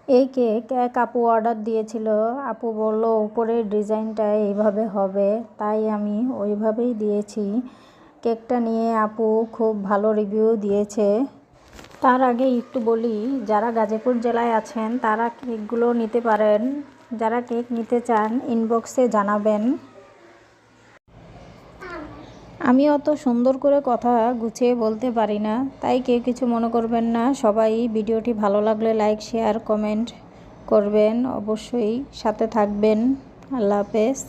এই কেক এক আপু অর্ডার দিয়েছিল। আপু বলল উপরের ডিজাইনটা এইভাবে হবে, তাই আমি ওইভাবেই দিয়েছি। কেকটা নিয়ে আপু খুব ভালো রিভিউ দিয়েছে। তার আগে একটু বলি, যারা গাজীপুর জেলায় আছেন তারা কেকগুলো নিতে পারেন। যারা কেক নিতে চান ইনবক্সে জানাবেন। আমি অত সুন্দর করে কথা গুছিয়ে বলতে পারি না, তাই কেউ কিছু মনে করবেন না। সবাই ভিডিওটি ভালো লাগলে লাইক, শেয়ার, কমেন্ট করবেন। অবশ্যই সাথে থাকবেন। আল্লাহ হাফেজ।